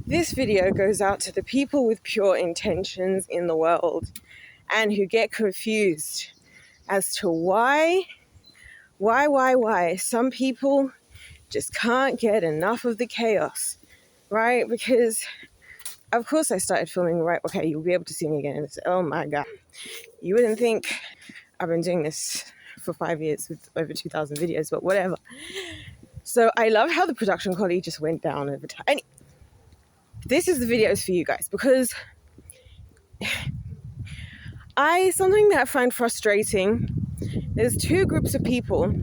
This video goes out to the people with pure intentions in the world and who get confused as to why some people just can't get enough of the chaos, right? Because of course I started filming, right? Okay, you'll be able to see me again and say, oh my God, you wouldn't think I've been doing this for 5 years with over 2,000 videos, but whatever. So I love how the production quality just went down over time. And this is the videos for you guys because something that I find frustrating, there's two groups of people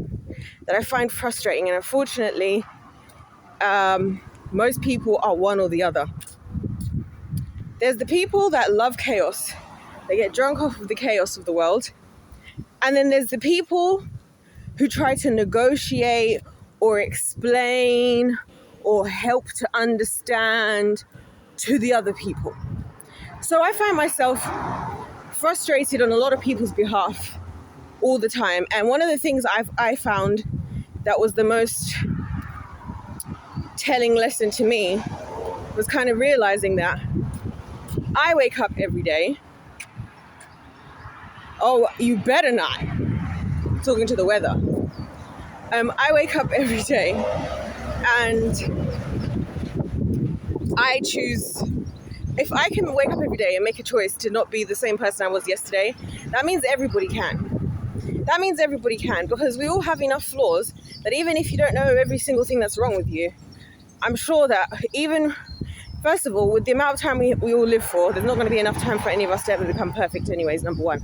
that I find frustrating, and unfortunately, most people are one or the other. There's the people that love chaos. They get drunk off of the chaos of the world. And then there's the people who try to negotiate or explain or help to understand to the other people. So I find myself frustrated on a lot of people's behalf all the time. And one of the things I found that was the most telling lesson to me was kind of realizing that I wake up every day. Oh, you better not. Talking to the weather. I wake up every day and I choose, if I can wake up every day and make a choice to not be the same person I was yesterday, that means everybody can. That means everybody can, because we all have enough flaws that even if you don't know every single thing that's wrong with you, I'm sure that even, first of all, with the amount of time we all live for, there's not going to be enough time for any of us to ever become perfect anyways, number one.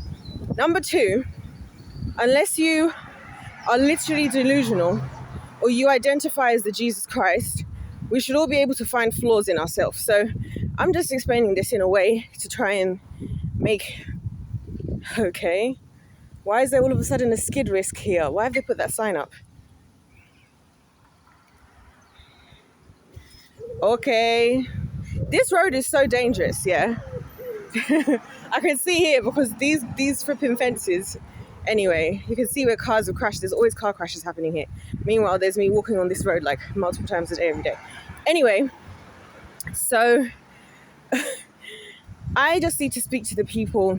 Number two, unless you are literally delusional or you identify as the Jesus Christ, we should all be able to find flaws in ourselves. So I'm just explaining this in a way to try and make, okay, why is there all of a sudden a skid risk here? Why have they put that sign up? Okay, this road is so dangerous, yeah. I can see here because these flipping fences. Anyway, you can see where cars have crashed. There's always car crashes happening here. Meanwhile, there's me walking on this road like multiple times a day, every day. Anyway, so I just need to speak to the people.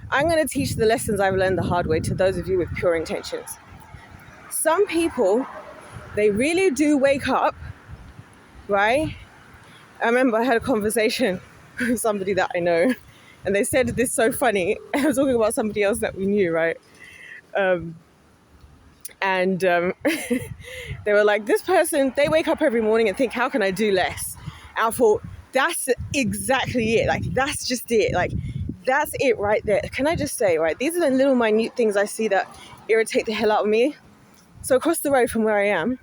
I'm going to teach the lessons I've learned the hard way to those of you with pure intentions. Some people, they really do wake up, right? I remember I had a conversation with somebody that I know, and they said this so funny. I was talking about somebody else that we knew, right? They were like, this person, they wake up every morning and think, how can I do less? And I thought, that's exactly it. Like, that's just it. Like, that's it right there. Can I just say, right, these are the little minute things I see that irritate the hell out of me. So across the road from where I am,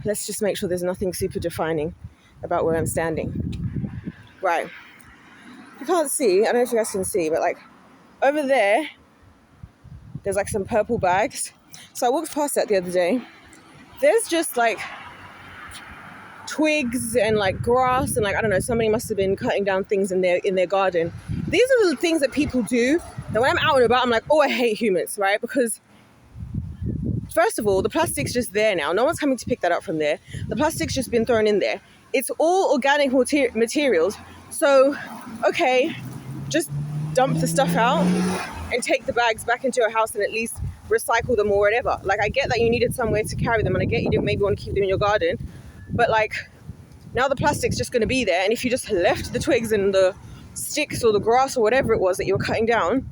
let's just make sure there's nothing super defining about where I'm standing. Right. You can't see, I don't know if you guys can see, but like over there, there's like some purple bags. So I walked past that the other day. There's just like twigs and like grass and like, I don't know, somebody must have been cutting down things in their garden. These are the things that people do that when I'm out and about, I'm like, oh, I hate humans, right? Because first of all, the plastic's just there now. No one's coming to pick that up from there. The plastic's just been thrown in there. It's all organic materials. So, okay, just dump the stuff out and take the bags back into your house and at least recycle them or whatever. Like, I get that you needed somewhere to carry them, and I get you didn't maybe want to keep them in your garden. But like, now the plastic's just going to be there. And if you just left the twigs and the sticks or the grass or whatever it was that you were cutting down,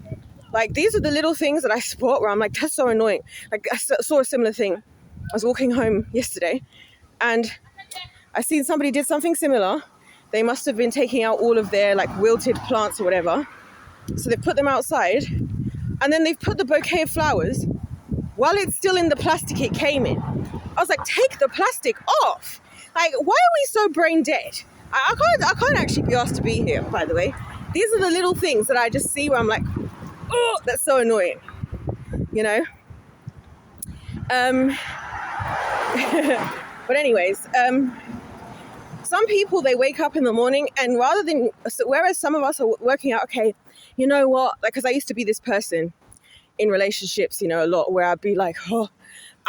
like, these are the little things that I spot where I'm like, that's so annoying. Like, I saw a similar thing. I was walking home yesterday and I seen somebody did something similar. They must have been taking out all of their like wilted plants or whatever. So they put them outside and then they've put the bouquet of flowers while it's still in the plastic it came in. I was like, take the plastic off. Like, why are we so brain dead? I can't actually be asked to be here, by the way. These are the little things that I just see where I'm like, oh, that's so annoying, you know? But anyways, some people, they wake up in the morning and whereas some of us are working out, okay, you know what? Like, because I used to be this person in relationships, you know, a lot where I'd be like, oh,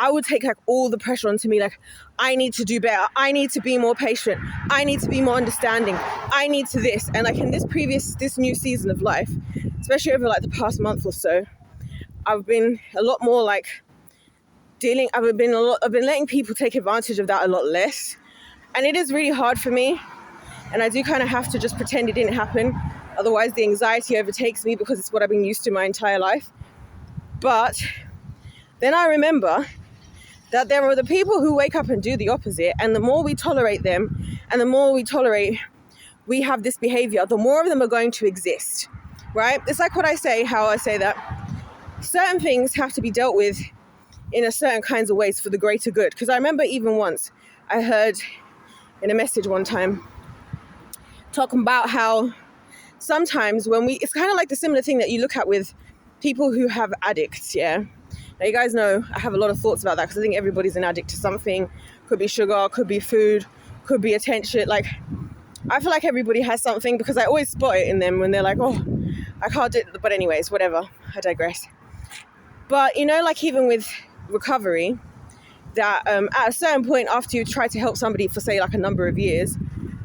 I would take like all the pressure onto me. Like, I need to do better. I need to be more patient. I need to be more understanding. I need to this. And like in this new season of life, especially over like the past month or so, I've been a lot more like I've been letting people take advantage of that a lot less. And it is really hard for me. And I do kind of have to just pretend it didn't happen. Otherwise, the anxiety overtakes me because it's what I've been used to my entire life. But then I remember that there are the people who wake up and do the opposite. And the more we tolerate them and the more we have this behavior, the more of them are going to exist, right? It's like how I say that certain things have to be dealt with in a certain kinds of ways for the greater good. Because I remember even once I heard in a message one time talking about how sometimes it's kind of like the similar thing that you look at with people who have addicts, yeah? Now you guys know I have a lot of thoughts about that because I think everybody's an addict to something. Could be sugar, could be food, could be attention. Like, I feel like everybody has something because I always spot it in them when they're like, oh, I can't do it. But anyways, whatever, I digress. But you know, like even with recovery, that at a certain point after you try to help somebody for say like a number of years,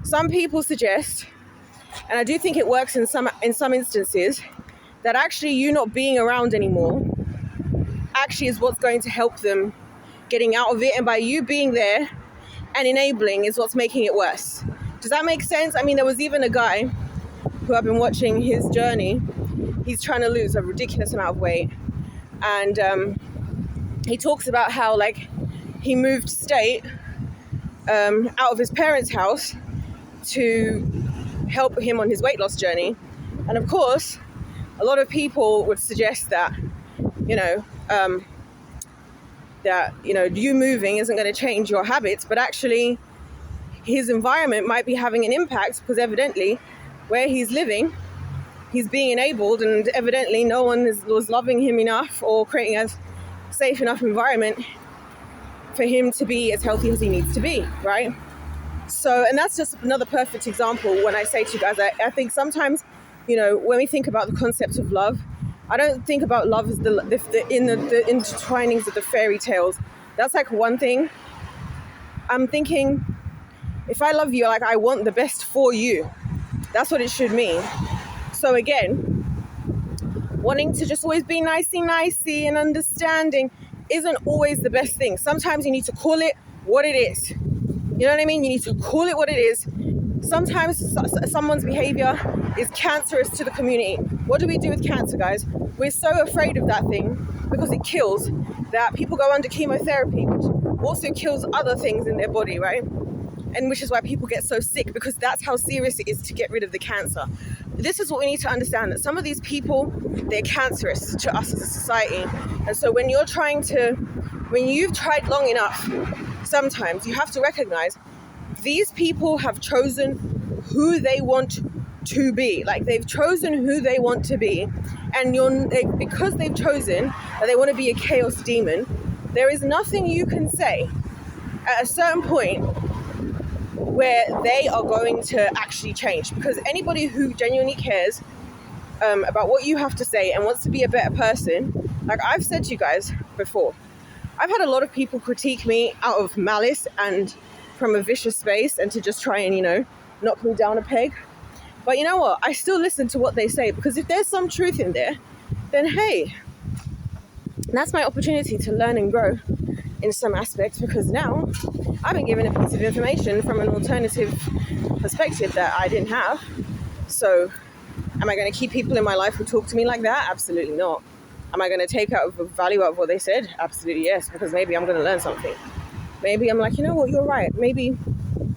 some people suggest, and I do think it works in some instances, that actually you not being around anymore actually is what's going to help them getting out of it, and by you being there and enabling is what's making it worse. Does that make sense? I mean, there was even a guy who I've been watching his journey. He's trying to lose a ridiculous amount of weight, and he talks about how like he moved state out of his parents' house to help him on his weight loss journey. And of course, a lot of people would suggest that, you moving isn't going to change your habits, but actually his environment might be having an impact because evidently where he's living, he's being enabled, and evidently no one was loving him enough or creating a safe enough environment for him to be as healthy as he needs to be, right? So, and that's just another perfect example when I say to you guys, I think sometimes, when we think about the concept of love, I don't think about love as the intertwinings of the fairy tales. That's like one thing. I'm thinking, if I love you, like I want the best for you. That's what it should mean. So again, wanting to just always be nicey and understanding isn't always the best thing. Sometimes you need to call it what it is. You know what I mean? You need to call it what it is. Sometimes someone's behavior is cancerous to the community. What do we do with cancer, guys? We're so afraid of that thing because it kills, that people go under chemotherapy, which also kills other things in their body, right? And which is why people get so sick, because that's how serious it is to get rid of the cancer. This is what we need to understand, that some of these people, they're cancerous to us as a society. And so when you've tried long enough, sometimes you have to recognize these people have chosen who they want to be. Like, they've chosen who they want to be. And because they've chosen that they want to be a chaos demon, there is nothing you can say at a certain point where they are going to actually change. Because anybody who genuinely cares about what you have to say and wants to be a better person, like I've said to you guys before, I've had a lot of people critique me out of malice and from a vicious space and to just try and, knock me down a peg. But you know what? I still listen to what they say, because if there's some truth in there, then hey, that's my opportunity to learn and grow in some aspects, because now I've been given a piece of information from an alternative perspective that I didn't have. So am I going to keep people in my life who talk to me like that? Absolutely not. Am I going to take out the value out of what they said? Absolutely yes, because maybe I'm going to learn something. Maybe I'm like, you know what, you're right. Maybe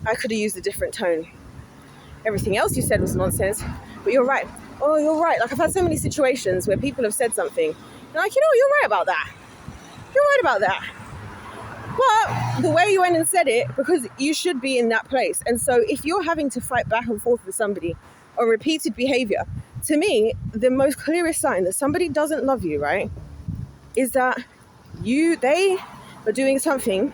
I could have used a different tone. Everything else you said was nonsense, but you're right. Oh, you're right. Like, I've had so many situations where people have said something, and like, you're right about that. You're right about that. But the way you went and said it, because you should be in that place. And so if you're having to fight back and forth with somebody on repeated behavior, to me, the most clearest sign that somebody doesn't love you, right, is that they are doing something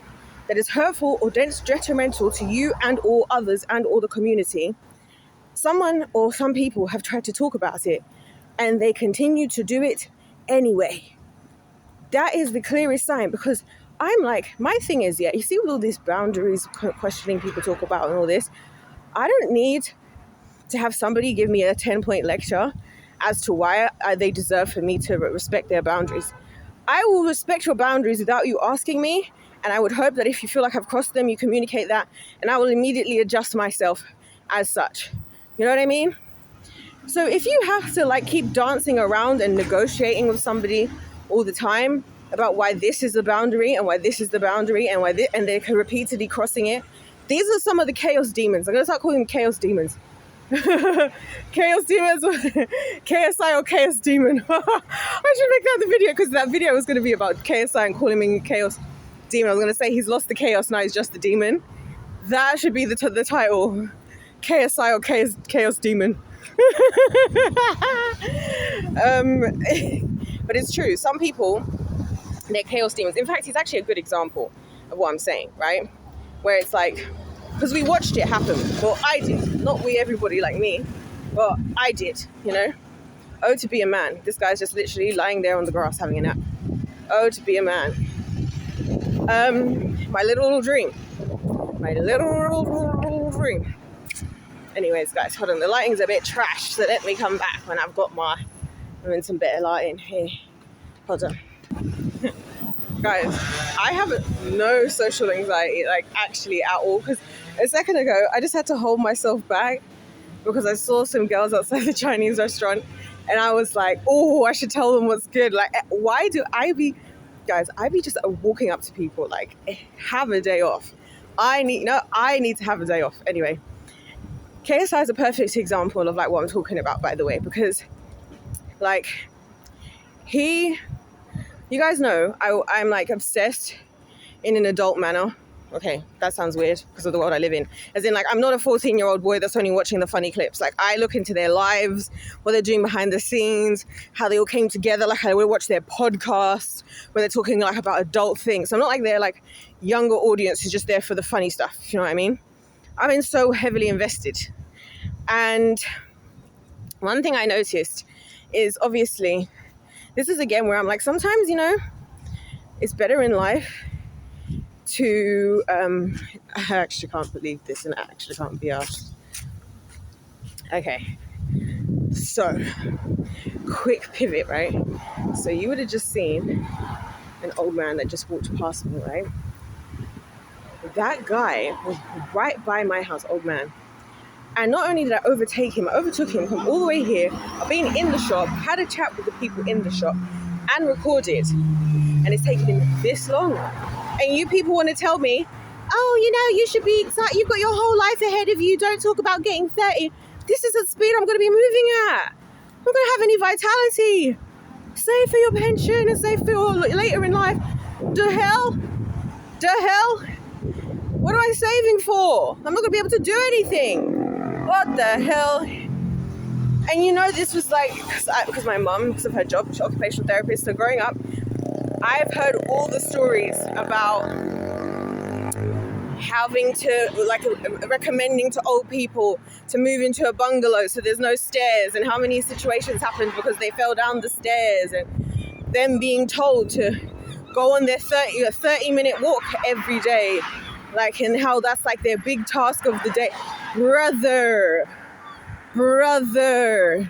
that is hurtful or detrimental to you and all others and all the community. Someone or some people have tried to talk about it, and they continue to do it anyway. That is the clearest sign, because I'm like, my thing is, you see with all these boundaries, questioning people talk about and all this, I don't need to have somebody give me a 10-point lecture as to why they deserve for me to respect their boundaries. I will respect your boundaries without you asking me, and I would hope that if you feel like I've crossed them, you communicate that, and I will immediately adjust myself as such. You know what I mean? So if you have to like keep dancing around and negotiating with somebody all the time about why this is the boundary and why this is the boundary and why and they're repeatedly crossing it, these are some of the chaos demons. I'm gonna start calling them chaos demons. Chaos demons, KSI or chaos demon. I should make that the video, because that video was going to be about KSI and calling him chaos demon. I was going to say he's lost the chaos, now he's just the demon. That should be the title. KSI or chaos demon. But it's true. Some people, they're chaos demons. In fact, he's actually a good example of what I'm saying, right? Where it's like, because we watched it happen. Well, I did. Not everybody like me, but I did, you know? Oh, to be a man. This guy's just literally lying there on the grass having a nap. Oh, to be a man. My little dream. My little dream. Anyways, guys, hold on. The lighting's a bit trash, so let me come back when I'm in some better lighting here. Hold on. Guys, I have no social anxiety, like actually at all, because a second ago, I just had to hold myself back because I saw some girls outside the Chinese restaurant and I was like, oh, I should tell them what's good. Like, why do I be just walking up to people like, have a day off. I need to have a day off. Anyway, KSI is a perfect example of like what I'm talking about, by the way, because like you guys know I'm like obsessed in an adult manner. Okay, that sounds weird because of the world I live in. As in, like, I'm not a 14-year-old boy that's only watching the funny clips. Like, I look into their lives, what they're doing behind the scenes, how they all came together. Like, I would watch their podcasts where they're talking, like, about adult things. So I'm not like they're, like, younger audience who's just there for the funny stuff. You know what I mean? I've been so heavily invested. And one thing I noticed is, obviously, this is, again, where I'm like, sometimes, you know, it's better in life to, I actually can't believe this and I actually can't be asked. Okay, so, quick pivot, right? So you would have just seen an old man that just walked past me, right? That guy was right by my house, old man. And not only did I overtake him, I overtook him from all the way here. I've been in the shop, had a chat with the people in the shop, and recorded. And it's taken him this long. And you people want to tell me, oh, you know, you should be excited. You've got your whole life ahead of you. Don't talk about getting 30. This is the speed I'm going to be moving at. I'm not going to have any vitality. Save for your pension and save for your later in life. The hell? What am I saving for? I'm not going to be able to do anything. What the hell? And you know, this was like, because my mum, because of her job, she's an occupational therapist, so growing up, I've heard all the stories about having to, like, recommending to old people to move into a bungalow so there's no stairs, and how many situations happened because they fell down the stairs, and them being told to go on their 30-minute walk every day, like, and how that's like their big task of the day. Brother, and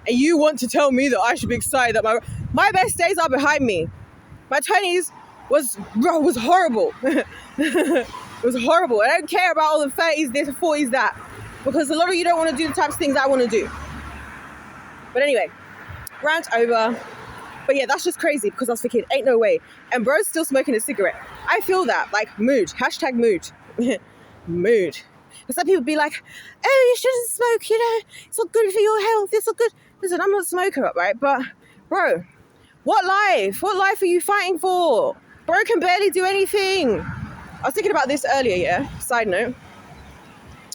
you want to tell me that I should be excited that my best days are behind me. My 20s was horrible. It was horrible. I don't care about all the 30s, this, 40s, that. Because a lot of you don't want to do the types of things I want to do. But anyway, rant over. But yeah, that's just crazy because I was thinking, ain't no way. And bro's still smoking a cigarette. I feel that, like, mood. Hashtag mood. Mood. Because some people be like, oh, you shouldn't smoke, you know. It's not good for your health. It's not good. Listen, I'm not a smoker, right? But, bro, what life? What life are you fighting for? Bro can barely do anything. I was thinking about this earlier, yeah? Side note.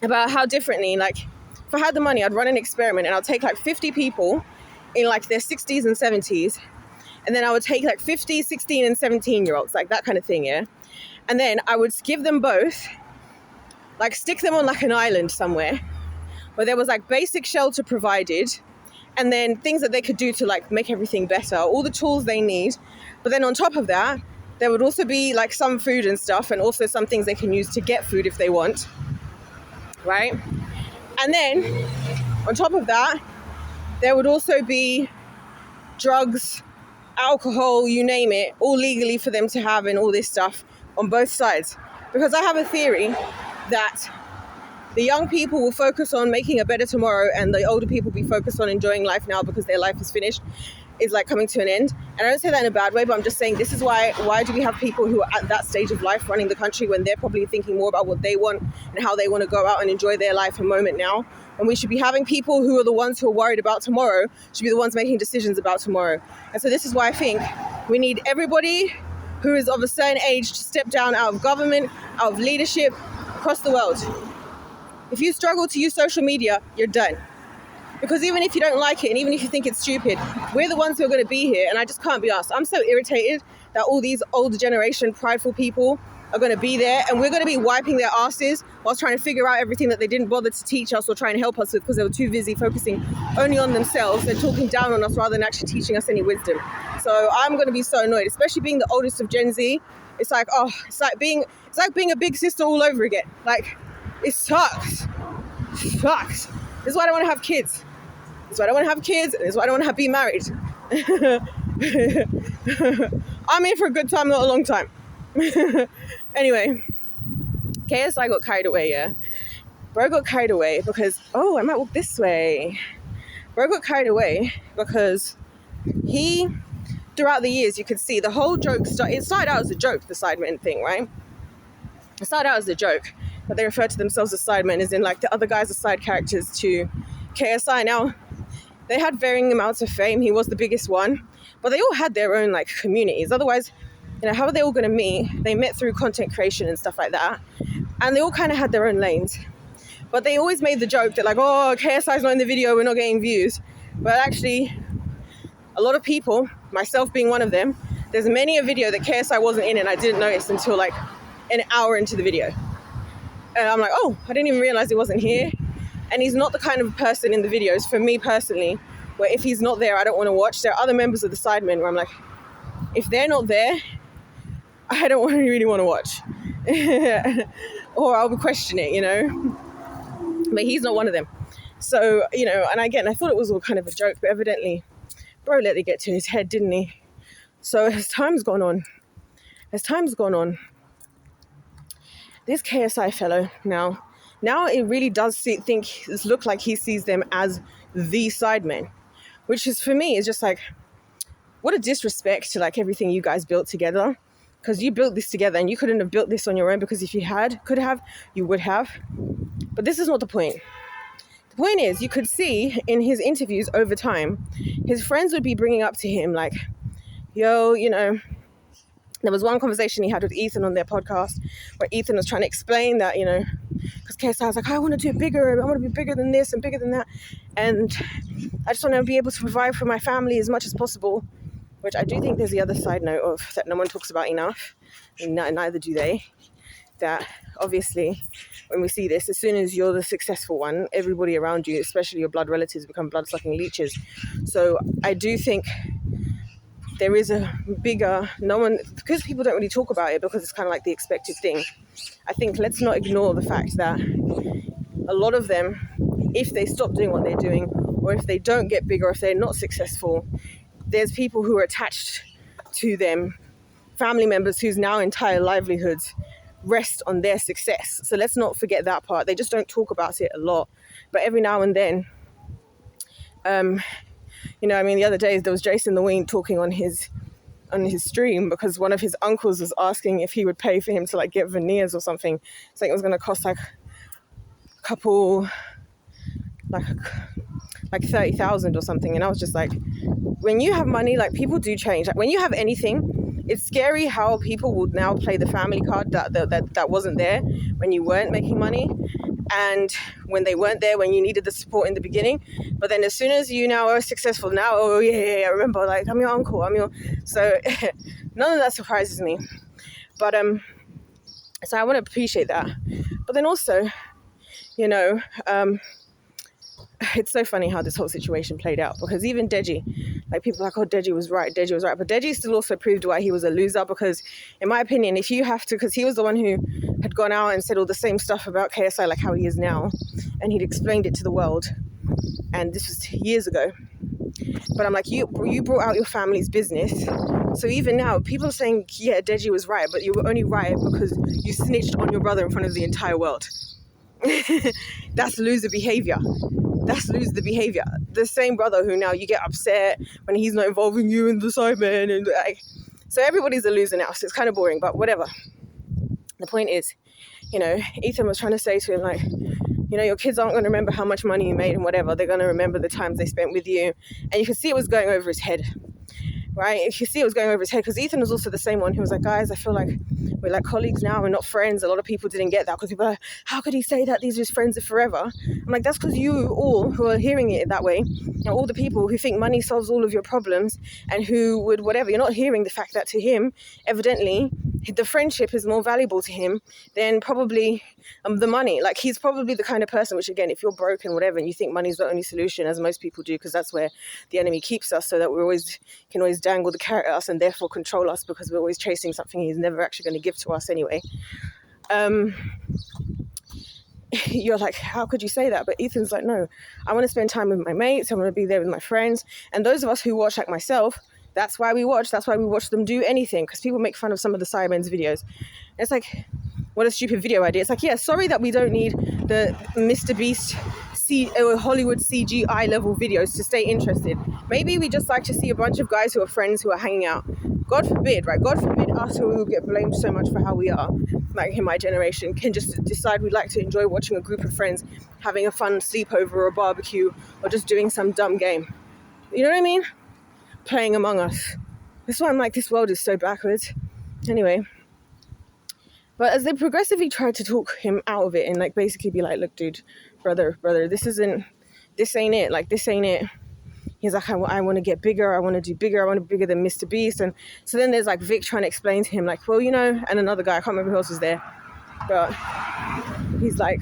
About how differently, like, if I had the money, I'd run an experiment and I'd take, like, 50 people in, like, their 60s and 70s. And then I would take, like, 50, 16, and 17-year-olds, like, that kind of thing, yeah? And then I would give them both, like, stick them on, like, an island somewhere where there was, like, basic shelter provided, and then things that they could do to, like, make everything better, all the tools they need. But then on top of that, There would also be like some food and stuff, and also some things they can use to get food if they want, right? And then on top of that, there would also be drugs, alcohol, you name it, all legally for them to have and all this stuff on both sides. Because I have a theory that the young people will focus on making a better tomorrow, and the older people will be focused on enjoying life now because their life is finished, is like coming to an end. And I don't say that in a bad way, but I'm just saying this is why do we have people who are at that stage of life running the country when they're probably thinking more about what they want and how they want to go out and enjoy their life and moment now? And we should be having people who are the ones who are worried about tomorrow should be the ones making decisions about tomorrow. And so this is why I think we need everybody who is of a certain age to step down out of government, out of leadership, across the world. If you struggle to use social media, you're done. Because even if you don't like it and even if you think it's stupid, we're the ones who are going to be here, and I just can't be asked. I'm so irritated that all these older generation prideful people are going to be there, and we're going to be wiping their asses whilst trying to figure out everything that they didn't bother to teach us or try and help us with because they were too busy focusing only on themselves and talking down on us rather than actually teaching us any wisdom. So I'm going to be so annoyed, especially being the oldest of Gen Z. It's like, it's like being a big sister all over again. Like, it sucks. It sucks. This is why I don't want to have kids. This is why I don't want to have kids. And this is why I don't want to be married. I'm in for a good time, not a long time. Anyway, KSI got carried away, yeah? Bro got carried away because, I might walk this way. Bro got carried away because throughout the years, you could see the whole joke, it started out as a joke, the Sidemen thing, right? It started out as a joke, but they referred to themselves as Sidemen, as in like the other guys are side characters to KSI. Now, they had varying amounts of fame. He was the biggest one, but they all had their own like communities. Otherwise, how are they all going to meet? They met through content creation and stuff like that, and they all kind of had their own lanes. But they always made the joke that like, KSI's not in the video, we're not getting views. But actually, a lot of people, myself being one of them, there's many a video that KSI wasn't in and I didn't notice until like an hour into the video. And I'm like, I didn't even realize he wasn't here. And he's not the kind of person in the videos, for me personally, where if he's not there, I don't want to watch. There are other members of the Sidemen where I'm like, if they're not there, I don't really want to watch. Or I'll be questioning it, But he's not one of them. So, and again, I thought it was all kind of a joke, but evidently, bro let it get to his head, didn't he? So as time's gone on, this KSI fellow now it really does look like he sees them as the Sidemen, which is, for me, is just like, what a disrespect to like everything you guys built together. Because you built this together and you couldn't have built this on your own, because if you you would have. But this is not the point. The point is, you could see in his interviews over time, his friends would be bringing up to him like, yo, there was one conversation he had with Ethan on their podcast where Ethan was trying to explain that, because KSI was like, I want to do it bigger. I want to be bigger than this and bigger than that. And I just want to be able to provide for my family as much as possible, which I do think there's the other side note of that no one talks about enough, and neither do they, that obviously when we see this, as soon as you're the successful one, everybody around you, especially your blood relatives, become blood-sucking leeches. So I do think there is a bigger, because people don't really talk about it because it's kind of like the expected thing. I think let's not ignore the fact that a lot of them, if they stop doing what they're doing, or if they don't get bigger, or if they're not successful, there's people who are attached to them, family members whose now entire livelihoods rest on their success. So let's not forget that part. They just don't talk about it a lot. But every now and then, the other day there was Jason the Wing talking on his stream because one of his uncles was asking if he would pay for him to like get veneers or something. So it was going to cost like a couple, like 30,000 or something. And I was just like, when you have money, like, people do change. Like, when you have anything, it's scary how people will now play the family card that wasn't there when you weren't making money, and when they weren't there when you needed the support in the beginning. But then as soon as you now are successful, now, I remember, like, I'm your uncle, so none of that surprises me. But so I want to appreciate that. But then also, it's so funny how this whole situation played out, because even Deji, like people are like, oh, Deji was right, but Deji still also proved why he was a loser, because in my opinion, if you have to, because he was the one who had gone out and said all the same stuff about KSI, like how he is now, and he'd explained it to the world, and this was years ago. But I'm like, you brought out your family's business. So even now, people are saying, yeah, Deji was right, but you were only right because you snitched on your brother in front of the entire world. That's loser behavior. The same brother who now you get upset when he's not involving you in the Sidemen, and like, so everybody's a loser now. So it's kind of boring, but whatever. The point is, Ethan was trying to say to him, like, your kids aren't going to remember how much money you made and whatever. They're going to remember the times they spent with you. And you can see it was going over his head, right? You can see it was going over his head, because Ethan was also the same one who was like, guys, I feel like we're like colleagues now, we're not friends. A lot of people didn't get that, because people are like, how could he say that? These are his friends are forever. I'm like, that's because you all who are hearing it that way, all the people who think money solves all of your problems and who would whatever, you're not hearing the fact that to him, evidently, the friendship is more valuable to him than probably the money. Like, he's probably the kind of person, which again, if you're broken, whatever, and you think money's the only solution, as most people do, because that's where the enemy keeps us, so that we can always dangle the carrot at us and therefore control us, because we're always chasing something he's never actually going to give to us anyway. You're like, how could you say that? But Ethan's like, no, I want to spend time with my mates, I want to be there with my friends. And those of us who watch, like myself, that's why we watch them do anything, because people make fun of some of the Sidemen's videos. And it's like, what a stupid video idea. It's like, yeah, sorry that we don't need the Mr. Beast Hollywood CGI level videos to stay interested. Maybe we just like to see a bunch of guys who are friends who are hanging out. God forbid, right? God forbid us who will get blamed so much for how we are, like in my generation, can just decide we'd like to enjoy watching a group of friends having a fun sleepover or a barbecue, or just doing some dumb game. You know what I mean? Playing Among Us. That's why I'm like, this world is so backwards. Anyway. But as they progressively tried to talk him out of it and like basically be like, look, dude, brother, this ain't it. Like, this ain't it. He's like, I want to get bigger. I want to do bigger. I want to be bigger than Mr. Beast. And so then there's like Vic trying to explain to him, like, well, and another guy, I can't remember who else was there. But he's like,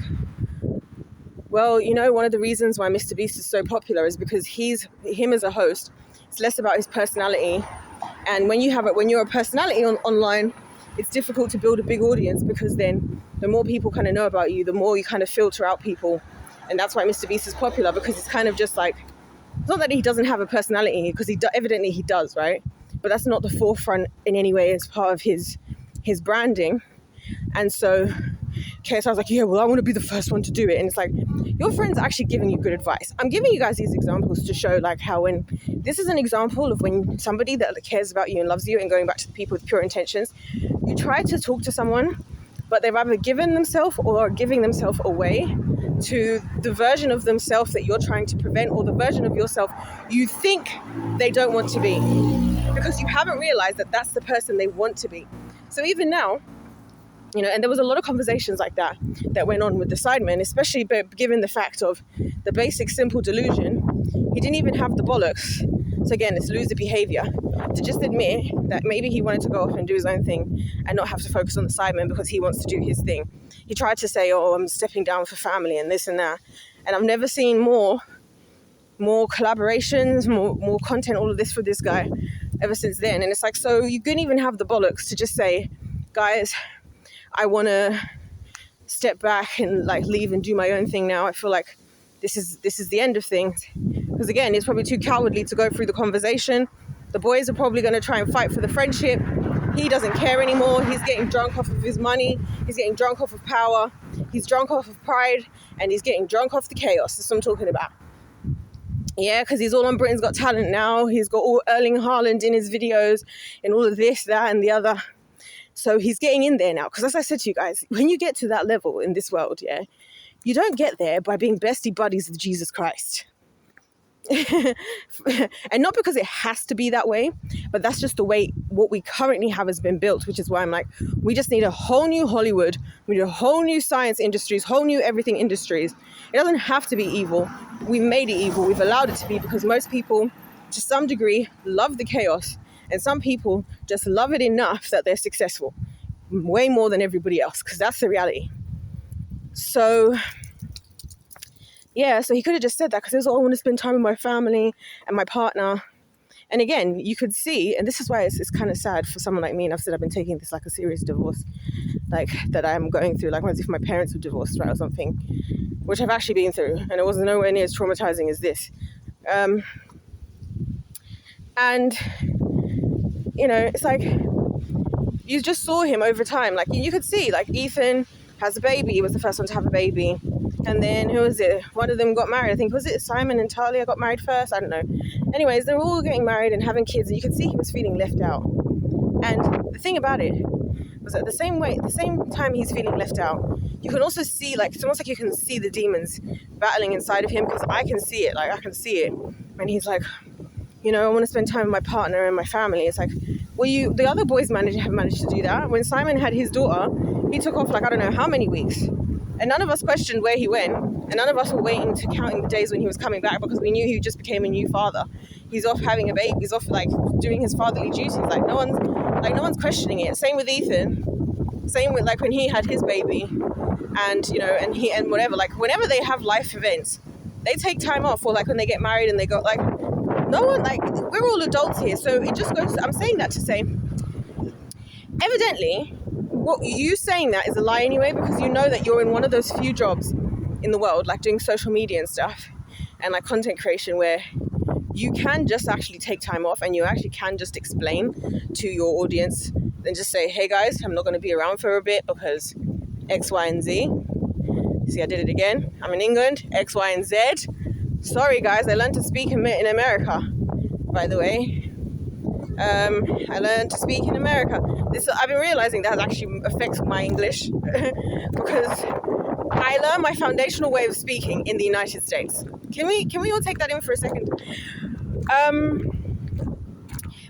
well, one of the reasons why Mr. Beast is so popular is because him as a host, it's less about his personality. And when you're a personality online, it's difficult to build a big audience, because then the more people kind of know about you, the more you kind of filter out people. And that's why Mr. Beast is popular, because it's kind of just like, it's not that he doesn't have a personality, because evidently he does, right? But that's not the forefront in any way as part of his branding. And so KSI was like, yeah, well, I want to be the first one to do it. And it's like, your friend's actually giving you good advice. I'm giving you guys these examples to show like how this is an example of when somebody that cares about you and loves you, and going back to the people with pure intentions, you try to talk to someone, but they've either given themselves or are giving themselves away to the version of themselves that you're trying to prevent, or the version of yourself you think they don't want to be, because you haven't realized that that's the person they want to be. So even now, and there was a lot of conversations like that went on with the Sidemen, especially given the fact of the basic simple delusion. He didn't even have the bollocks. So again, it's loser behavior to just admit that maybe he wanted to go off and do his own thing and not have to focus on the Sidemen because he wants to do his thing. He tried to say, oh, I'm stepping down for family and this and that. And I've never seen more collaborations, more content, all of this for this guy ever since then. And it's like, so you couldn't even have the bollocks to just say, guys, I want to step back and like leave and do my own thing now. I feel like this is the end of things. Because again, it's probably too cowardly to go through the conversation. The boys are probably going to try and fight for the friendship. He doesn't care anymore. He's getting drunk off of his money. He's getting drunk off of power. He's drunk off of pride. And he's getting drunk off the chaos. That's what I'm talking about. Yeah, because he's all on Britain's Got Talent now. He's got all Erling Haaland in his videos and all of this, that, and the other. So he's getting in there now. Because as I said to you guys, when you get to that level in this world, yeah, you don't get there by being bestie buddies with Jesus Christ. And not because it has to be that way, but that's just the way what we currently have has been built, which is why I'm like, we just need a whole new Hollywood. We need a whole new science industries, whole new everything industries. It doesn't have to be evil. We made it evil. We've allowed it to be because most people, to some degree, love the chaos. And some people just love it enough that they're successful. Way more than everybody else, because that's the reality. So, yeah, so he could have just said that because he was, I want to spend time with my family and my partner. And again, you could see, and this is why it's kind of sad for someone like me, and I've said I've been taking this like a serious divorce, like that I'm going through, like as if my parents were divorced, right, or something, which I've actually been through, and it was nowhere near as traumatizing as this. And, it's like, you just saw him over time. Like, you could see, like, Ethan has a baby. He was the first one to have a baby. And then, who was it? One of them got married. I think, was it Simon and Talia got married first? I don't know. Anyways, they were all getting married and having kids. And you could see he was feeling left out. And the thing about it was at the same time he's feeling left out, you can also see, like, it's almost like you can see the demons battling inside of him, because I can see it. Like, I can see it. And he's like, I want to spend time with my partner and my family. It's like, well, the other boys have managed to do that. When Simon had his daughter, he took off like, I don't know how many weeks. And none of us questioned where he went. And none of us were waiting to counting the days when he was coming back, because we knew he just became a new father. He's off having a baby. He's off like doing his fatherly duties. Like no one's questioning it. Same with Ethan. Same with like when he had his baby, and and whatever. Like whenever they have life events, they take time off. Or like when they get married and they go like, no one, like, we're all adults here. So it just goes, I'm saying that to say, evidently, what you saying that is a lie anyway, because you know that you're in one of those few jobs in the world, like doing social media and stuff, and like content creation, where you can just actually take time off and you actually can just explain to your audience and just say, hey guys, I'm not going to be around for a bit because X, Y, and Z. See, I did it again. I'm in England, X, Y, and Z. Sorry guys, I learned to speak in America, by the way. I learned to speak in America. I've been realizing that actually affects my English because I learned my foundational way of speaking in the United States. Can we all take that in for a second?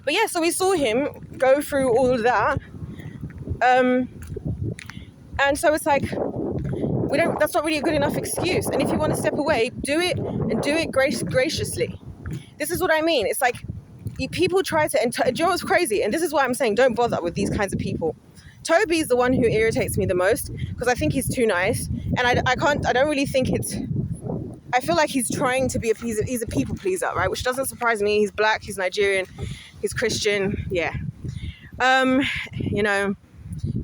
But yeah, so we saw him go through all of that. And so it's like, that's not really a good enough excuse. And if you want to step away, do it, and do it graciously. This is what I mean. It's like people try to, and do you know what's crazy? And this is why I'm saying don't bother with these kinds of people. Toby's the one who irritates me the most, because I think he's too nice, and I don't really think I feel like he's trying to be he's a people pleaser, right? Which doesn't surprise me. He's black, he's Nigerian, he's Christian, yeah.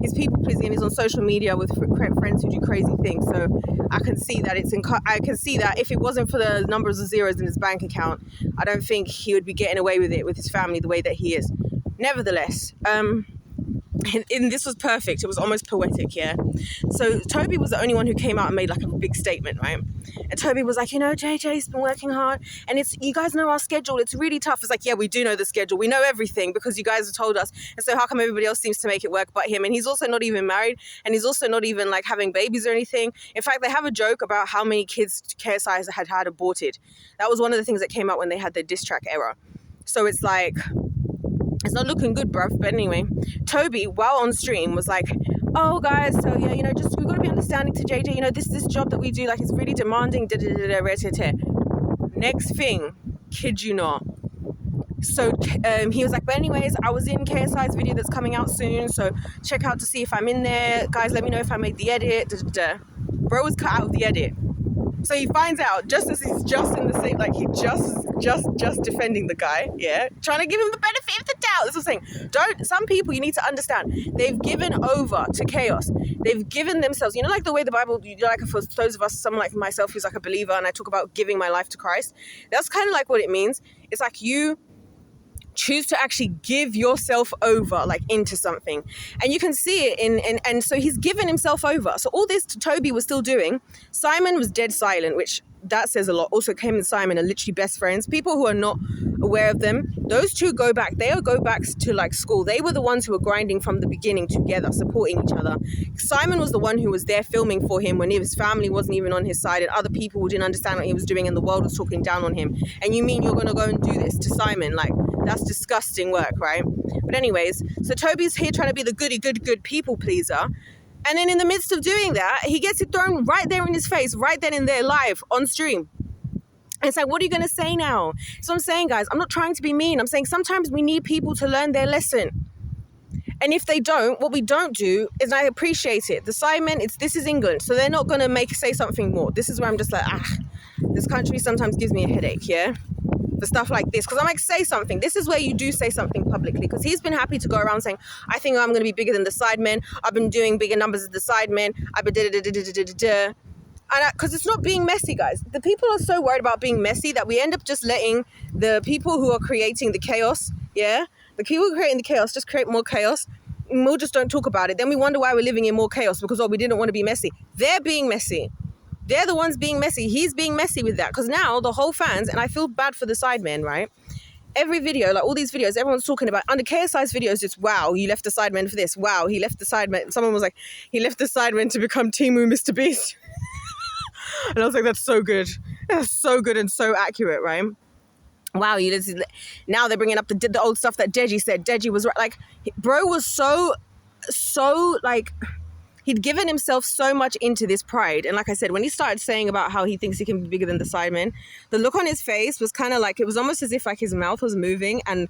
He's people pleasing, and he's on social media with friends who do crazy things. So I can see that I can see that if it wasn't for the numbers of zeros in his bank account, I don't think he would be getting away with it with his family the way that he is. Nevertheless, and this was perfect. It was almost poetic, yeah. So Toby was the only one who came out and made like a big statement, right? And Toby was like, JJ's been working hard, and you guys know our schedule. It's really tough. It's like, yeah, we do know the schedule. We know everything because you guys have told us. And so how come everybody else seems to make it work but him? And he's also not even married, and he's also not even like having babies or anything. In fact, they have a joke about how many kids KSI had aborted. That was one of the things that came out when they had their diss track era. So it's like, it's not looking good, bruv. But anyway, Toby, while on stream, was like, oh, guys, so yeah, just we've got to be understanding to JJ. This job that we do, like, it's really demanding. Next thing, kid you not. So he was like, but anyways, I was in KSI's video that's coming out soon, so check out to see if I'm in there. Guys, let me know if I made the edit. Bro was cut out of the edit. So he finds out just as he's just in the same, like he just defending the guy, yeah, trying to give him the benefit of the doubt. This was saying, some people, you need to understand, they've given over to chaos. They've given themselves, like the way the Bible, like for those of us, someone like myself who's like a believer, and I talk about giving my life to Christ. That's kind of like what it means. It's like you choose to actually give yourself over, like, into something. And you can see it and so he's given himself over. So all this Toby was still doing. Simon was dead silent, which that says a lot. Also, Kim and Simon are literally best friends. People who are not aware of them, those two go back to like school. They were the ones who were grinding from the beginning together, supporting each other. Simon was the one who was there filming for him when his family wasn't even on his side, and other people who didn't understand what he was doing, and the world was talking down on him. And you mean you're going to go and do this to Simon? Like, that's disgusting work, right? But anyways, so Toby's here trying to be the good people pleaser. And then in the midst of doing that, he gets it thrown right there in his face, right then and there, live, on stream. And it's like, what are you going to say now? So I'm saying, guys, I'm not trying to be mean. I'm saying sometimes we need people to learn their lesson. And if they don't, what we don't do is, I appreciate it. The Simon, this is England, so they're not going to say something more. This is where I'm just like, This country sometimes gives me a headache, yeah? For stuff like this, because I'm like, say something. This is where you do say something publicly, because he's been happy to go around saying, I think I'm going to be bigger than the Sidemen. I've been doing bigger numbers than the Sidemen. I've been da-da-da-da-da-da-da. Because it's not being messy, guys. The people are so worried about being messy that we end up just letting the people who are creating the chaos, yeah? The people who are creating the chaos just create more chaos. And we'll just don't talk about it. Then we wonder why we're living in more chaos because, we didn't want to be messy. They're being messy. They're the ones being messy. He's being messy with that. Because now the whole fans, and I feel bad for the Sidemen, right? Every video, like all these videos, everyone's talking about, under KSI's videos, it's, wow, you left the Sidemen for this. Wow, he left the Sidemen. Someone was like, he left the Sidemen to become Temu Mr. Beast. And I was like, that's so good. That's so good and so accurate, right? Wow, now they're bringing up the old stuff that Deji said. Deji was right. Like, bro was so like, he'd given himself so much into this pride. And like I said, when he started saying about how he thinks he can be bigger than the Sidemen, the look on his face was kind of like, it was almost as if like his mouth was moving and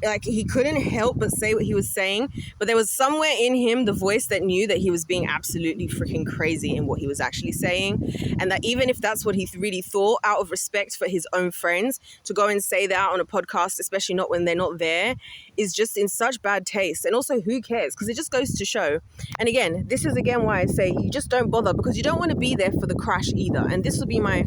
like he couldn't help but say what he was saying. But there was somewhere in him, the voice that knew that he was being absolutely freaking crazy in what he was actually saying. And that even if that's what he really thought, out of respect for his own friends, to go and say that on a podcast, especially not when they're not there, is just in such bad taste. And also, who cares? Because it just goes to show. And again, this is again why I say you just don't bother, because you don't want to be there for the crash either. And this will be my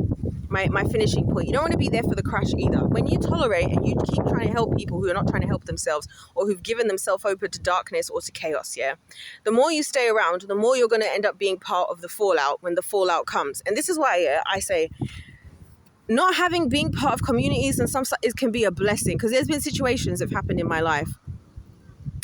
finishing point. You don't want to be there for the crash either. When you tolerate and you keep trying to help people who are not trying to help themselves, or who've given themselves over to darkness or to chaos, yeah, the more you stay around, the more you're going to end up being part of the fallout when the fallout comes. And this is why I say not being part of communities and it can be a blessing, because there's been situations that have happened in my life.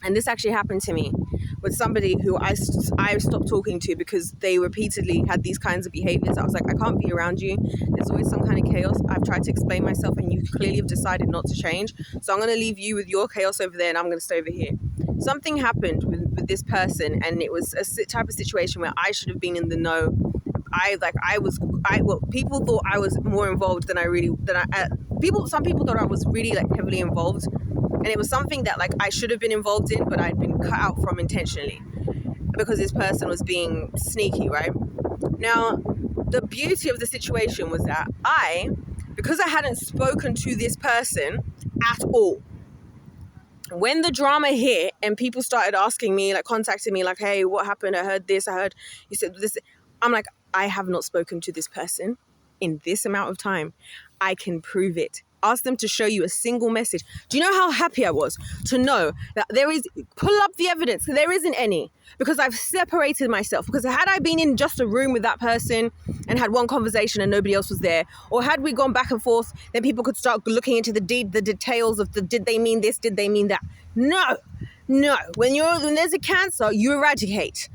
And this actually happened to me with somebody who I stopped talking to because they repeatedly had these kinds of behaviors. I was like, I can't be around you. There's always some kind of chaos. I've tried to explain myself and you clearly have decided not to change. So I'm going to leave you with your chaos over there and I'm going to stay over here. Something happened with this person, and it was a type of situation where I should have been in the know. People thought I was more involved than some people thought I was really like heavily involved. And it was something that like I should have been involved in, but I'd been cut out from intentionally because this person was being sneaky, right? Now, the beauty of the situation was that because I hadn't spoken to this person at all, when the drama hit and people started asking me, like contacting me, like, hey, what happened? I heard this. I heard you said this. I'm like, I have not spoken to this person in this amount of time. I can prove it. Ask them to show you a single message. Do you know how happy I was to know that pull up the evidence? There isn't any, because I've separated myself. Because had I been in just a room with that person and had one conversation and nobody else was there, or had we gone back and forth, then people could start looking into the details of did they mean this? Did they mean that? No. When there's a cancer, you eradicate.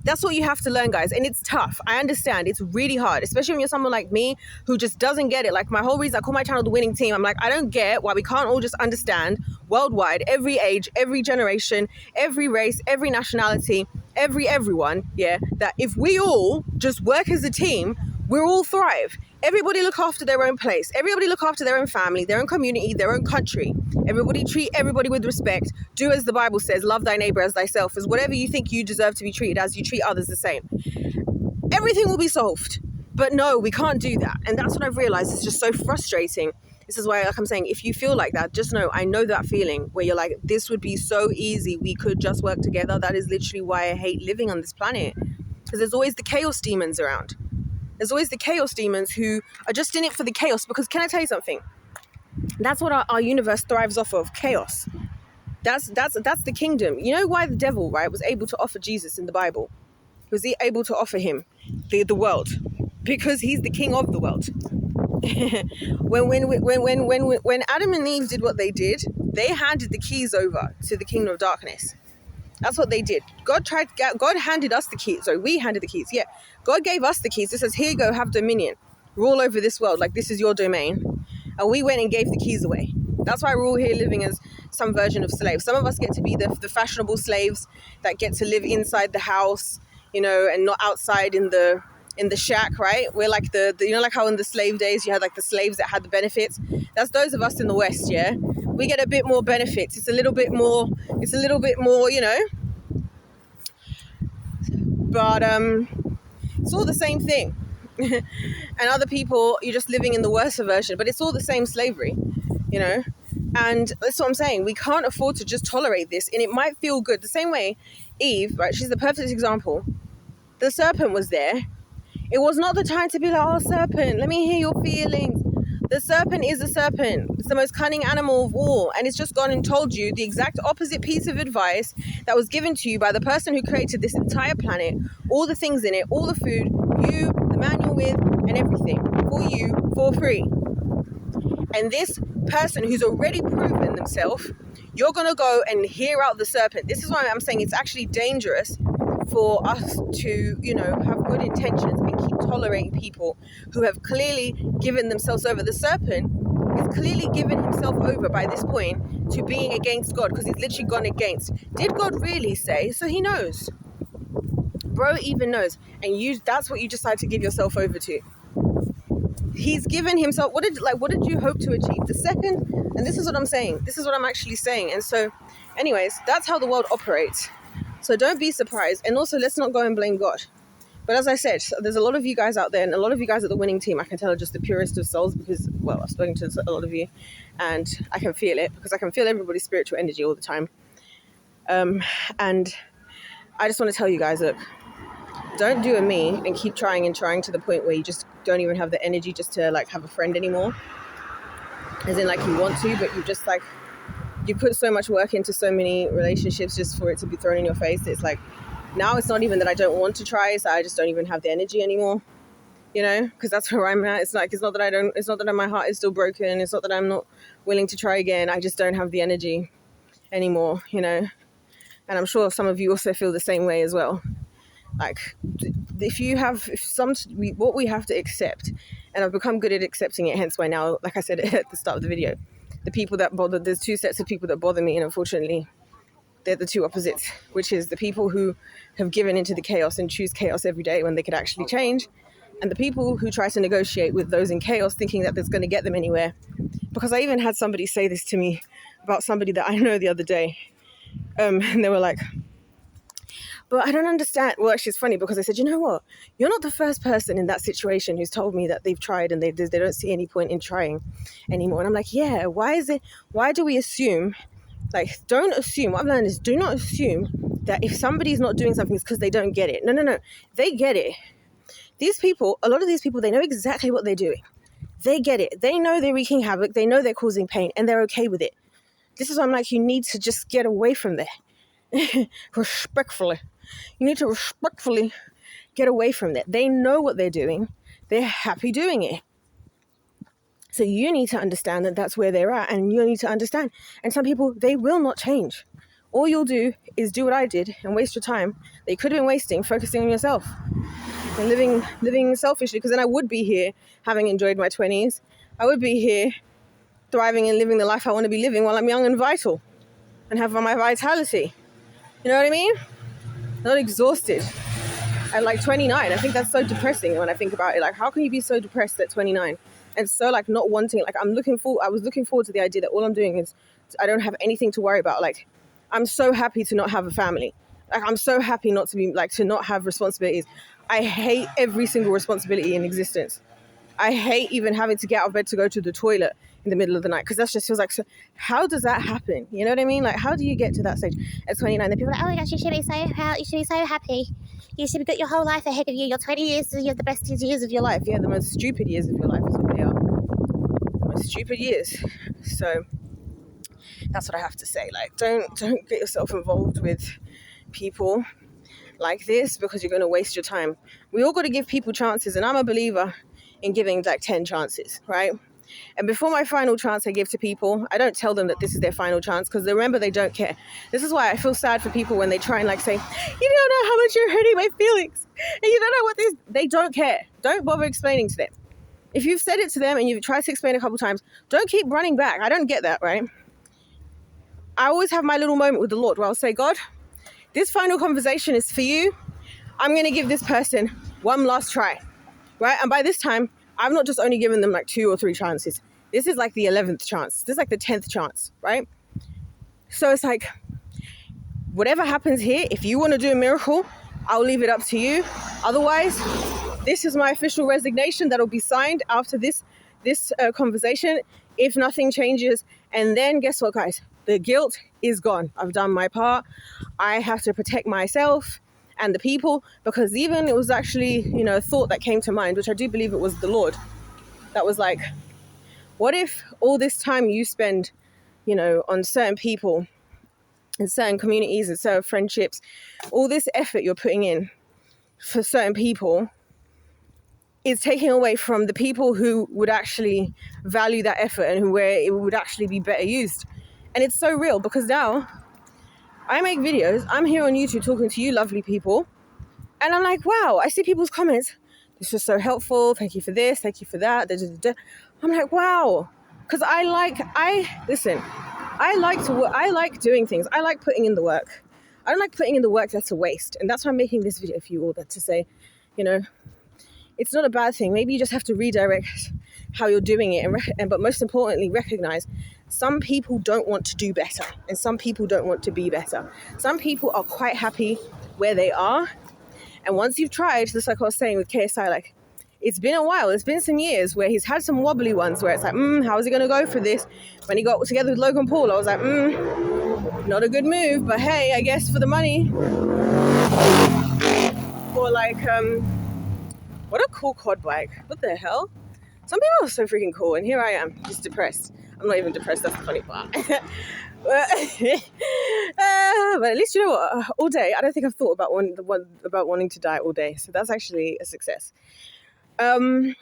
That's what you have to learn, guys. And it's tough. I understand. It's really hard, especially when you're someone like me who just doesn't get it. Like my whole reason I call my channel The Winning Team. I'm like, I don't get why we can't all just understand worldwide, every age, every generation, every race, every nationality, everyone, yeah, that if we all just work as a team, we'll all thrive. Everybody look after their own place. Everybody look after their own family, their own community, their own country. Everybody treat everybody with respect. Do as the Bible says, love thy neighbor as thyself. As whatever you think you deserve to be treated as, you treat others the same. Everything will be solved. But no, we can't do that. And that's what I've realized. It's just so frustrating. This is why, like I'm saying, if you feel like that, just know, I know that feeling where you're like, this would be so easy. We could just work together. That is literally why I hate living on this planet. Because there's always the chaos demons around. There's always the chaos demons who are just in it for the chaos. Because can I tell you something? That's what our universe thrives off of, chaos. That's the kingdom. You know why the devil, right, was able to offer Jesus in the Bible? Was he able to offer him the world? Because he's the king of the world. when Adam and Eve did what they did, they handed the keys over to the kingdom of darkness. That's what they did. God handed us the keys. Sorry, we handed the keys. Yeah. God gave us the keys. It says, here you go, have dominion. Rule over this world. Like, this is your domain. And we went and gave the keys away. That's why we're all here living as some version of slaves. Some of us get to be the fashionable slaves that get to live inside the house, you know, and not outside in the shack, right? We're like the you know, like how in the slave days you had like the slaves that had the benefits. That's those of us in the West, yeah? We get a bit more benefits. It's a little bit more, you know. But it's all the same thing. and other people, you're just living in the worse version. But it's all the same slavery, you know? And that's what I'm saying. We can't afford to just tolerate this. And it might feel good. The same way Eve, right? She's the perfect example. The serpent was there. It was not the time to be like, oh, serpent, let me hear your feelings. The serpent is a serpent. It's the most cunning animal of all. And it's just gone and told you the exact opposite piece of advice that was given to you by the person who created this entire planet, all the things in it, all the food, you, the man you're with, and everything for you for free. And this person who's already proven themselves, you're going to go and hear out the serpent. This is why I'm saying it's actually dangerous for us to, you know, have good intentions and keep tolerating people who have clearly given themselves over. The serpent is clearly given himself over by this point to being against God, because he's literally gone against. Did God really say? So he knows. Bro even knows. And that's what you decide to give yourself over to. He's given himself, what did you hope to achieve? The second, and this is what I'm saying. This is what I'm actually saying. And so, anyways, that's how the world operates. So don't be surprised. And also, let's not go and blame God. But as I said, there's a lot of you guys out there, and a lot of you guys at the winning team, I can tell are just the purest of souls, because, well, I've spoken to a lot of you, and I can feel it, because I can feel everybody's spiritual energy all the time. And I just want to tell you guys, look, don't do a me and keep trying to the point where you just don't even have the energy just to like have a friend anymore. As in, like, you want to, but you just like, you put so much work into so many relationships just for it to be thrown in your face. It's like, now it's not even that I don't want to try, so I just don't even have the energy anymore, you know, because that's where I'm at. It's like, it's not that my heart is still broken. It's not that I'm not willing to try again. I just don't have the energy anymore, you know. And I'm sure some of you also feel the same way as well. Like, what we have to accept, and I've become good at accepting it, hence why now, like I said at the start of the video, the people that bother, there's two sets of people that bother me, and unfortunately they're the two opposites, which is the people who have given into the chaos and choose chaos every day when they could actually change, and the people who try to negotiate with those in chaos thinking that that's going to get them anywhere. Because I even had somebody say this to me about somebody that I know the other day, and they were like, but I don't understand. Well, actually, it's funny, because I said, you know what? You're not the first person in that situation who's told me that they've tried and they don't see any point in trying anymore. And I'm like, yeah, why do we assume, like, don't assume. What I've learned is, do not assume that if somebody's not doing something, it's because they don't get it. No. They get it. These people, a lot of these people, they know exactly what they're doing. They get it. They know they're wreaking havoc. They know they're causing pain, and they're okay with it. This is why I'm like, you need to just get away from there. Respectfully. You need to respectfully get away from that. They know what they're doing. They're happy doing it. So you need to understand that that's where they're at, and you need to understand. And some people, they will not change. All you'll do is do what I did and waste your time that you could have been wasting focusing on yourself and living selfishly, because then I would be here having enjoyed my 20s. I would be here thriving and living the life I want to be living while I'm young and vital and have my vitality. You know what I mean? Not exhausted at like 29. I think that's so depressing when I think about it. Like, how can you be so depressed at 29 and so like not wanting it? Like, I was looking forward to the idea that all I'm doing is I don't have anything to worry about. Like, I'm so happy to not have a family. Like, I'm so happy not to be, like, to not have responsibilities. I hate every single responsibility in existence. I hate even having to get out of bed to go to the toilet in the middle of the night, because that just feels like, so how does that happen? You know what I mean? Like, how do you get to that stage at 29? The people are like, oh my gosh, you should be so proud, you should be so happy, you should have got your whole life ahead of you, your 20 years, you're the best years of your life. Yeah, the most stupid years of your life is what they are. The most stupid years. So that's what I have to say. Like, don't get yourself involved with people like this, because you're going to waste your time. We all got to give people chances, and I'm a believer in giving like 10 chances, right? And before my final chance I give to people, I don't tell them that this is their final chance, because remember, they don't care. This is why I feel sad for people when they try and like say, you don't know how much you're hurting my feelings, and you don't know what this. They don't care. Don't bother explaining to them. If you've said it to them and you've tried to explain a couple times, don't keep running back. I don't get that, right? I always have my little moment with the Lord where I'll say, God, this final conversation is for you. I'm going to give this person one last try, right? And by this time, I've not just only given them like 2 or 3 chances. This is like the 11th chance. This is like the 10th chance, right? So it's like, whatever happens here, if you want to do a miracle, I'll leave it up to you. Otherwise, this is my official resignation that'll be signed after this conversation if nothing changes. And then guess what, guys? The guilt is gone. I've done my part. I have to protect myself and the people, because even it was actually, a thought that came to mind, which I do believe it was the Lord, that was like, what if all this time you spend, on certain people in certain communities and certain friendships, all this effort you're putting in for certain people is taking away from the people who would actually value that effort and where it would actually be better used. And it's so real, because now I make videos, I'm here on YouTube talking to you lovely people, and I'm like, wow, I see people's comments, this was so helpful, thank you for this, thank you for that, da, da, da, da. I'm like, wow, because I like doing things, I like putting in the work. I don't like putting in the work that's a waste, and that's why I'm making this video for you all, that to say, it's not a bad thing. Maybe you just have to redirect how you're doing it, but most importantly, recognize some people don't want to do better, and some people don't want to be better. Some people are quite happy where they are, and once you've tried, just like I was saying with KSI, like, it's been a while, it's been some years where he's had some wobbly ones where it's like, how is he going to go for this? When he got together with Logan Paul, I was like, not a good move, but hey, I guess for the money. Or like, what a cool quad bike. What the hell? Some people are so freaking cool, and here I am, just depressed. I'm not even depressed, that's the funny part. But at least, all day, I don't think I've thought about wanting to die all day. So that's actually a success. And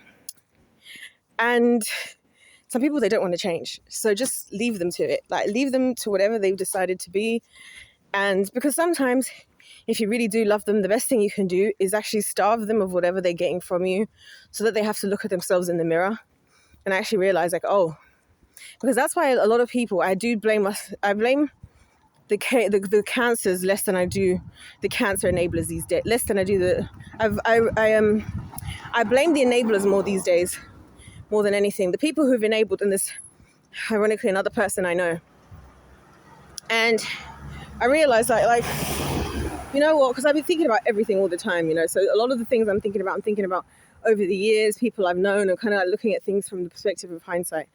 some people, they don't want to change. So just leave them to it. Like, leave them to whatever they've decided to be. And because sometimes, if you really do love them, the best thing you can do is actually starve them of whatever they're getting from you, so that they have to look at themselves in the mirror and actually realize, like, oh, because that's why a lot of people, I blame the cancers less than I do the cancer enablers these days, less than I do I blame the enablers more these days, more than anything. The people who've enabled, and this, ironically, another person I know. And I realized that, like, you know what, because I've been thinking about everything all the time, so a lot of the things I'm thinking about over the years, people I've known, and kind of like looking at things from the perspective of hindsight.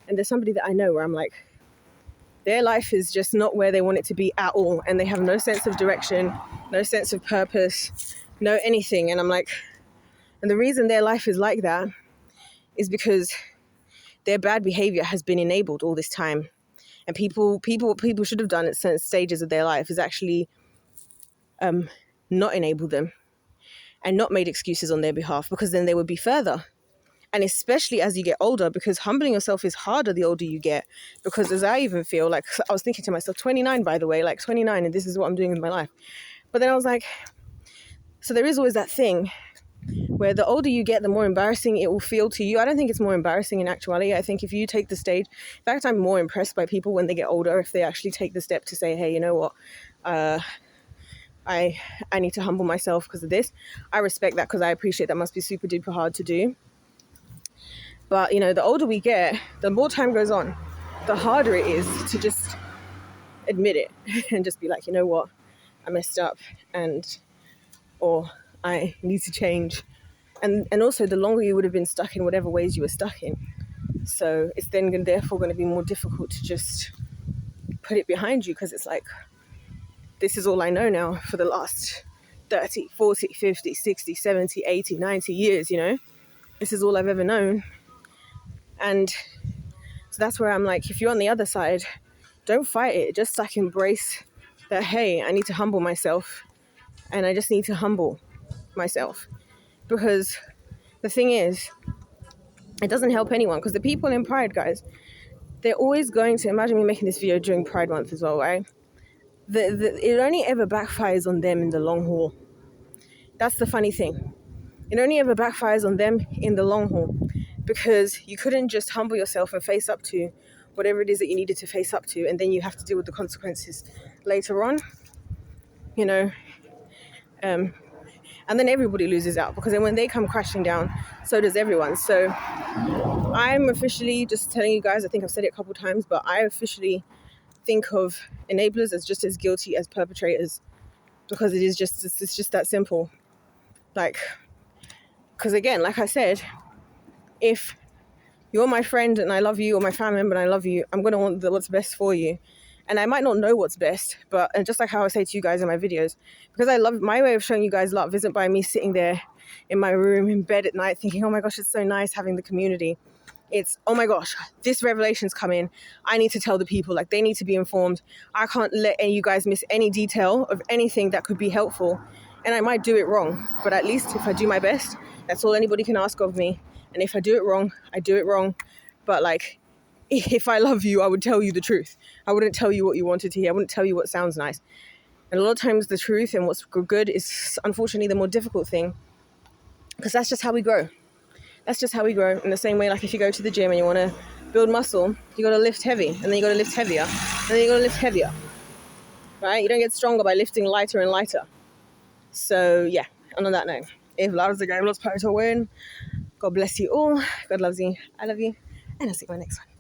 And there's somebody that I know where I'm like, their life is just not where they want it to be at all, and they have no sense of direction, no sense of purpose, no anything. And I'm like, and the reason their life is like that is because their bad behavior has been enabled all this time. And people should have done at certain stages of their life is actually not enable them and not made excuses on their behalf, because then they would be further. And especially as you get older, because humbling yourself is harder the older you get. Because as I even feel, like, I was thinking to myself, 29, by the way, like 29, and this is what I'm doing with my life. But then I was like, so there is always that thing where the older you get, the more embarrassing it will feel to you. I don't think it's more embarrassing in actuality. I think if you take the stage, in fact, I'm more impressed by people when they get older, if they actually take the step to say, hey, you know what, I need to humble myself because of this. I respect that, because I appreciate that must be super duper hard to do. But, the older we get, the more time goes on, the harder it is to just admit it and just be like, you know what, I messed up, or I need to change. And also, the longer you would have been stuck in whatever ways you were stuck in. So it's then therefore going to be more difficult to just put it behind you, because it's like, this is all I know now for the last 30, 40, 50, 60, 70, 80, 90 years, This is all I've ever known. And so that's where I'm like, if you're on the other side, don't fight it. Just like embrace that, hey, I need to humble myself, and I just need to humble myself. Because the thing is, it doesn't help anyone, because the people in Pride, guys, they're always going to, imagine me making this video during Pride Month as well, right? It only ever backfires on them in the long haul. That's the funny thing. It only ever backfires on them in the long haul, because you couldn't just humble yourself and face up to whatever it is that you needed to face up to, and then you have to deal with the consequences later on, and then everybody loses out, because then when they come crashing down, so does everyone. So I'm officially just telling you guys, I think I've said it a couple times, but I officially think of enablers as just as guilty as perpetrators, because it's just that simple. Like, Because again, like I said, if you're my friend and I love you, or my family member and I love you, I'm going to want what's best for you. And I might not know what's best, and just like how I say to you guys in my videos, because I love my way of showing you guys love isn't by me sitting there in my room in bed at night thinking, oh my gosh, it's so nice having the community. It's, oh my gosh, this revelation's come in. I need to tell the people, like, they need to be informed. I can't let you guys miss any detail of anything that could be helpful. And I might do it wrong, but at least if I do my best, that's all anybody can ask of me. And if I do it wrong, I do it wrong. But like, if I love you, I would tell you the truth. I wouldn't tell you what you wanted to hear. I wouldn't tell you what sounds nice. And a lot of times the truth and what's good is unfortunately the more difficult thing, because that's just how we grow. That's just how we grow. In the same way, like if you go to the gym and you want to build muscle, you got to lift heavy, and then you got to lift heavier, and then you got to lift heavier, right? You don't get stronger by lifting lighter and lighter. So yeah, and on that note, if loves the game, let's power to win. God bless you all. God loves you. I love you. And I'll see you in my next one.